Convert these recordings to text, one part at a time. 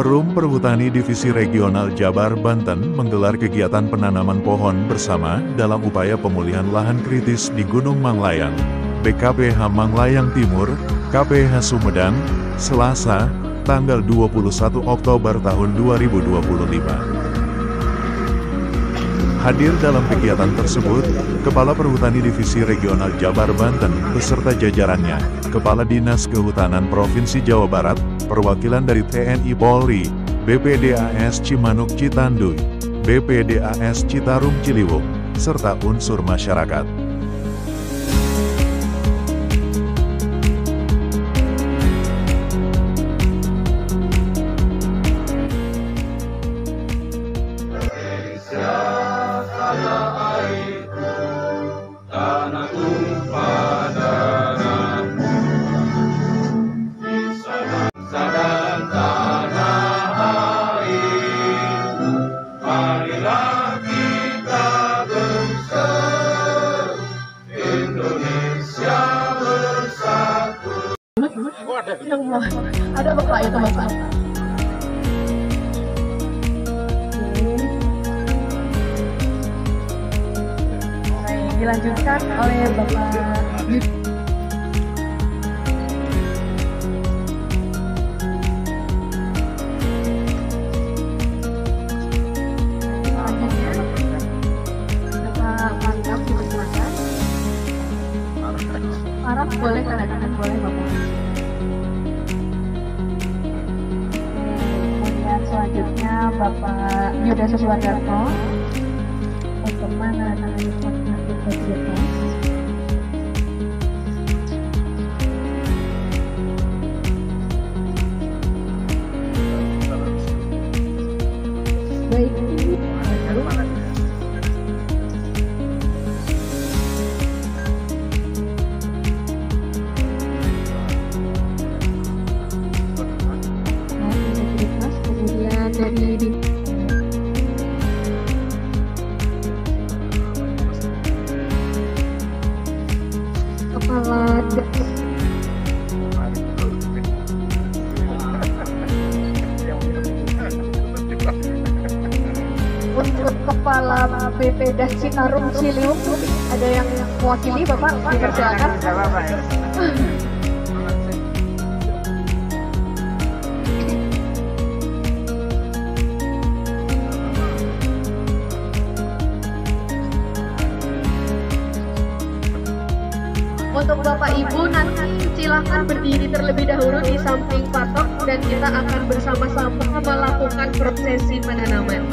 Perum Perhutani Divisi Regional Jabar Banten menggelar kegiatan penanaman pohon bersama dalam upaya pemulihan lahan kritis di Gunung Manglayang, BKPH Manglayang Timur, KPH Sumedang, Selasa, tanggal 21 Oktober tahun 2025. Hadir dalam kegiatan tersebut, Kepala Perhutani Divisi Regional Jabar Banten beserta jajarannya, Kepala Dinas Kehutanan Provinsi Jawa Barat, perwakilan dari TNI Polri, BPDAS Cimanuk Citanduy, BPDAS Citarum Ciliwung, serta unsur masyarakat. Ada bapak ya teman-teman. Baik, dilanjutkan oleh Bapak Yudi. Selanjutnya Bapak Pangdam dipersilakan. Harap boleh tanda tangan boleh Bapak. Selanjutnya Bapak Yuda Suswardarto untuk menandatangani konfirmasi kegiatan. Baik, dari Kepala untuk Kepala BPDAS Citarum Ciliwung, ada yang mewakili Bapak, dipersilakan. Untuk Bapak Ibu nanti silahkan berdiri terlebih dahulu di samping patok dan kita akan bersama-sama melakukan prosesi penanaman.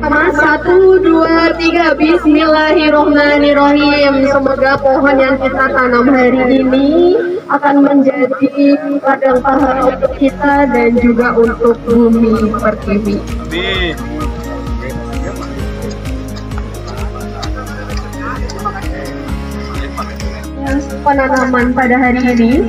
Mas 1, 2, 3, Bismillahirrohmanirrohim. Semoga pohon yang kita tanam hari ini akan menjadi ladang pahala untuk kita dan juga untuk bumi pertiwi. Penanaman pada hari ini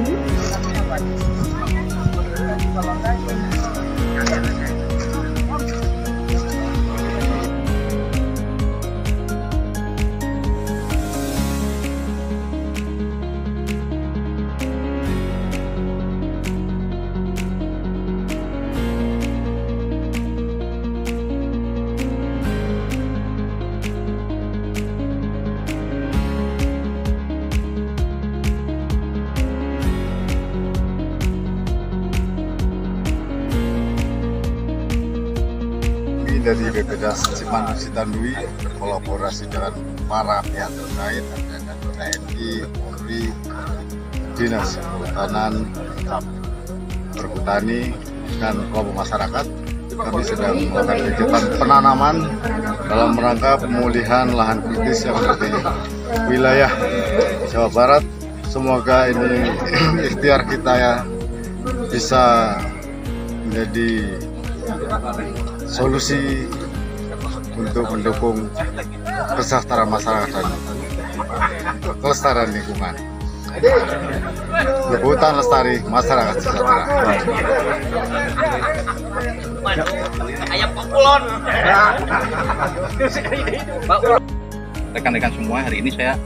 dari BPDAS Cimanuk Citanduy berkolaborasi dengan para pihak terkait, TNI, Polri, Dinas Kehutanan, Perhutani, dan kelompok masyarakat. Kami sedang melakukan kegiatan penanaman dalam rangka pemulihan lahan kritis yang ada di wilayah Jawa Barat. Semoga ini ikhtiar kita ya bisa menjadi solusi untuk mendukung kesejahteraan masyarakat dan kelestarian lingkungan. Hutan lestari, masyarakat sejahtera. Ayam Pakulon. Rekan-rekan semua, hari ini saya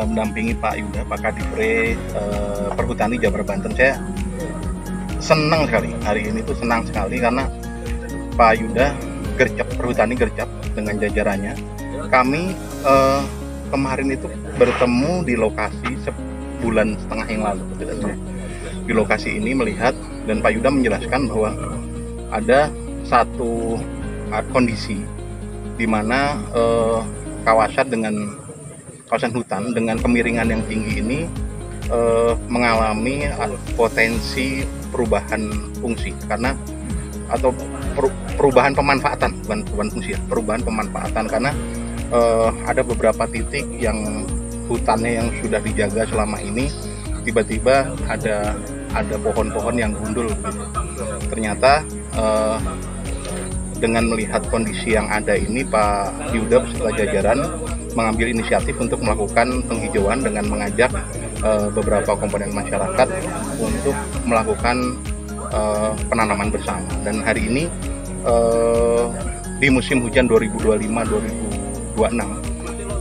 mendampingi Pak Yuda, Pak Kadifre Perhutani Jabar Banten. Saya senang sekali hari ini tuh, senang sekali karena Pak Yuda gercep, perhutani gercep dengan jajarannya. Kami kemarin itu bertemu di lokasi sebulan setengah yang lalu, di lokasi ini melihat, dan Pak Yuda menjelaskan bahwa ada satu kondisi di mana kawasan hutan dengan kemiringan yang tinggi ini mengalami potensi perubahan fungsi atau perubahan pemanfaatan, bukan fungsi ya, perubahan pemanfaatan, karena ada beberapa titik yang hutannya yang sudah dijaga selama ini tiba-tiba ada pohon-pohon yang gundul gitu. Ternyata dengan melihat kondisi yang ada ini, Pak Yuda beserta jajaran mengambil inisiatif untuk melakukan penghijauan dengan mengajak beberapa komponen masyarakat untuk melakukan penanaman bersama. Dan hari ini di musim hujan 2025-2026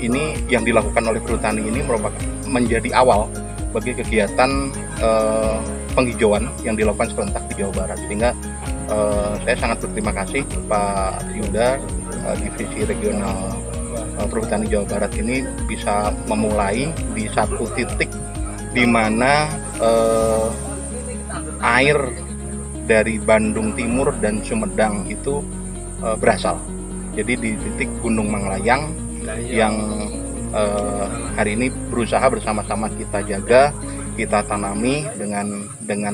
ini yang dilakukan oleh perhutani ini merupakan menjadi awal bagi kegiatan penghijauan yang dilakukan serentak di Jawa Barat. Sehingga saya sangat berterima kasih Pak Yuda, Divisi Regional Perhutani Jawa Barat ini bisa memulai di satu titik di mana air dari Bandung Timur dan Sumedang itu berasal. Jadi di titik Gunung Manglayang yang hari ini berusaha bersama-sama kita jaga, kita tanami dengan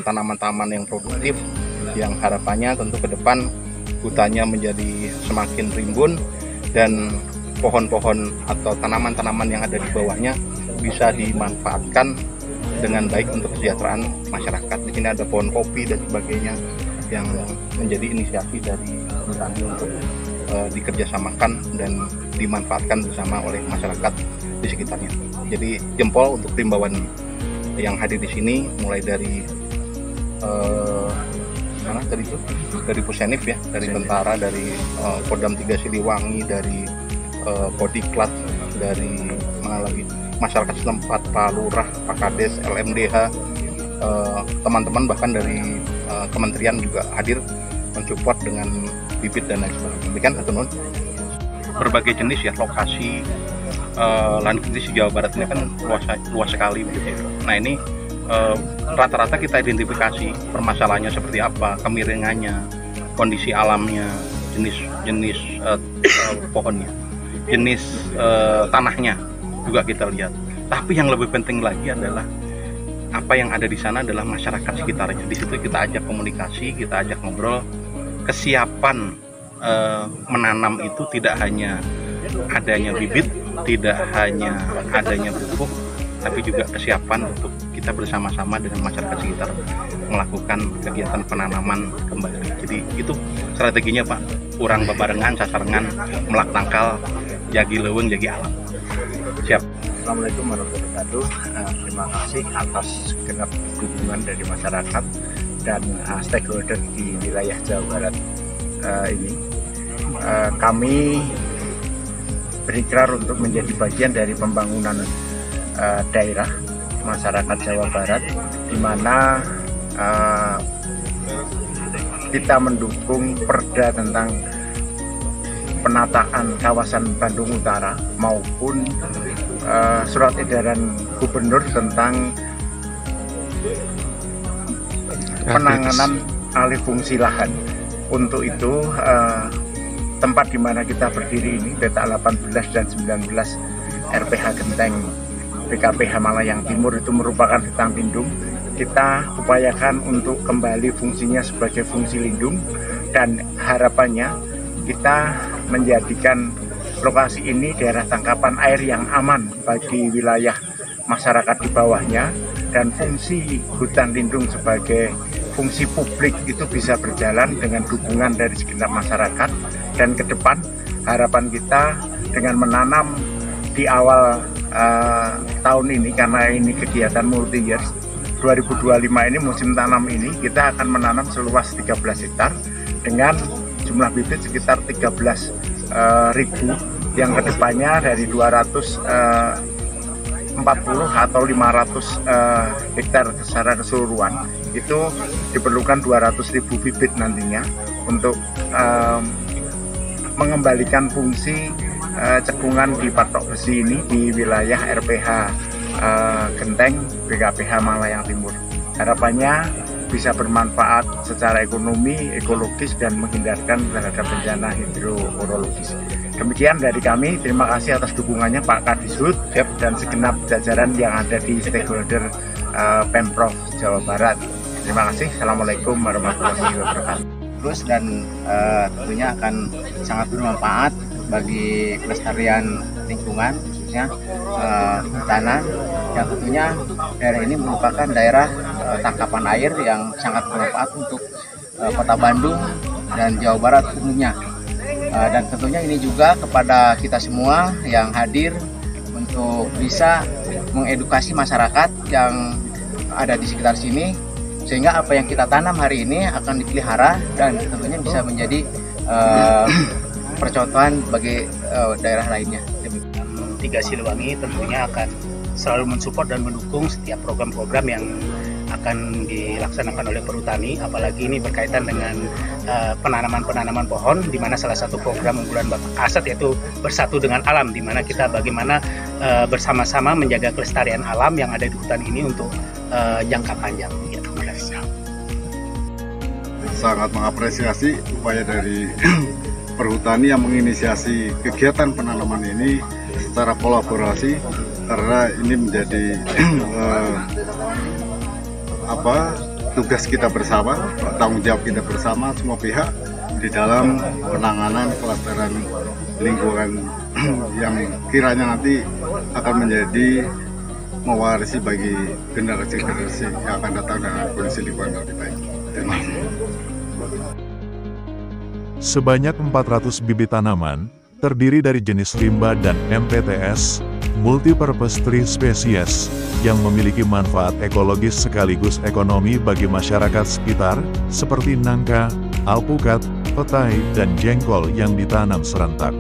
tanaman-tanaman yang produktif, yang harapannya tentu ke depan hutannya menjadi semakin rimbun dan pohon-pohon atau tanaman-tanaman yang ada di bawahnya bisa dimanfaatkan dengan baik untuk kesejahteraan masyarakat. Di sini ada pohon kopi dan sebagainya yang menjadi inisiatif dari perhutani untuk dikerjasamakan dan dimanfaatkan bersama oleh masyarakat di sekitarnya. Jadi jempol untuk himbauan yang hadir di sini, mulai dari dari Pusenif ya, dari tentara, dari Kodam 3 Siliwangi, dari Podiklat, dari mana lagi, masyarakat setempat, Pak Lurah, Pak Kades, LMDH, teman-teman bahkan dari kementerian juga hadir mensupport dengan bibit dan lain sebagainya. Demikian satu nun. Berbagai jenis ya lokasi lahan kritis di Jawa Barat ini kan luas sekali begitu. Nah ini rata-rata kita identifikasi permasalahannya seperti apa, kemiringannya, kondisi alamnya, jenis pohonnya, jenis tanahnya juga kita lihat. Tapi yang lebih penting lagi adalah apa yang ada di sana adalah masyarakat sekitarnya. Di situ kita ajak komunikasi, kita ajak ngobrol. Kesiapan menanam itu tidak hanya adanya bibit, tidak hanya adanya pupuk, tapi juga kesiapan untuk kita bersama-sama dengan masyarakat sekitar melakukan kegiatan penanaman kembali. Jadi itu strateginya Pak, kurang bebarengan, sasarengan, melak tangkal, jagi leuweung, jagi alam. Siap. Assalamualaikum warahmatullahi wabarakatuh. Terima kasih atas segenap dukungan dari masyarakat dan stakeholder di wilayah Jawa Barat ini. Kami berikrar untuk menjadi bagian dari pembangunan daerah masyarakat Jawa Barat, di mana kita mendukung perda tentang penataan kawasan Bandung Utara maupun surat edaran gubernur tentang penanganan alih fungsi lahan. Untuk itu tempat di mana kita berdiri ini, letak 18 dan 19 RPH Genteng BKPH Malayang Timur itu merupakan hutan lindung. Kita upayakan untuk kembali fungsinya sebagai fungsi lindung, dan harapannya kita menjadikan lokasi ini daerah tangkapan air yang aman bagi wilayah masyarakat di bawahnya, dan fungsi hutan lindung sebagai fungsi publik itu bisa berjalan dengan dukungan dari segenap masyarakat. Dan ke depan harapan kita dengan menanam di awal tahun ini, karena ini kegiatan multi years, 2025 ini musim tanam ini kita akan menanam seluas 13 hektar dengan jumlah bibit sekitar 13.000 yang kedepannya dari 240 atau 500 hektar secara keseluruhan itu diperlukan 200.000 bibit nantinya untuk mengembalikan fungsi cekungan di patok besi ini di wilayah RPH Genteng BKPH Malayang Timur. Harapannya bisa bermanfaat secara ekonomi, ekologis, dan menghindarkan terhadap bencana hidrometeorologis. Demikian dari kami, terima kasih atas dukungannya Pak Kadishub dan segenap jajaran yang ada di stakeholder Pemprov Jawa Barat. Terima kasih. Assalamualaikum warahmatullahi wabarakatuh. Terus dan tentunya akan sangat bermanfaat bagi pelestarian lingkungan, khususnya hutanan, yang tentunya daerah ini merupakan daerah tangkapan air yang sangat bermanfaat untuk Kota Bandung dan Jawa Barat umumnya. Dan tentunya ini juga kepada kita semua yang hadir untuk bisa mengedukasi masyarakat yang ada di sekitar sini, sehingga apa yang kita tanam hari ini akan dipelihara dan tentunya bisa menjadi percontohan bagi daerah lainnya. 3 Siliwangi tentunya akan selalu mensupport dan mendukung setiap program-program yang akan dilaksanakan oleh Perhutani, apalagi ini berkaitan dengan penanaman pohon, di mana salah satu program unggulan Bapak Kasat yaitu Bersatu dengan Alam, di mana kita bagaimana bersama-sama menjaga kelestarian alam yang ada di hutan ini untuk jangka panjang. Ya, terima kasih. Sangat mengapresiasi upaya dari Perhutani yang menginisiasi kegiatan penanaman ini secara kolaborasi, karena ini menjadi tugas kita bersama, tanggung jawab kita bersama semua pihak di dalam penanganan kelestarian lingkungan yang kiranya nanti akan menjadi mewarisi bagi generasi-generasi yang akan datang dengan kondisi lingkungan lebih baik. Terima kasih. Sebanyak 400 bibit tanaman, terdiri dari jenis rimba dan MPTS, multipurpose tree species, yang memiliki manfaat ekologis sekaligus ekonomi bagi masyarakat sekitar, seperti nangka, alpukat, petai, dan jengkol yang ditanam serentak.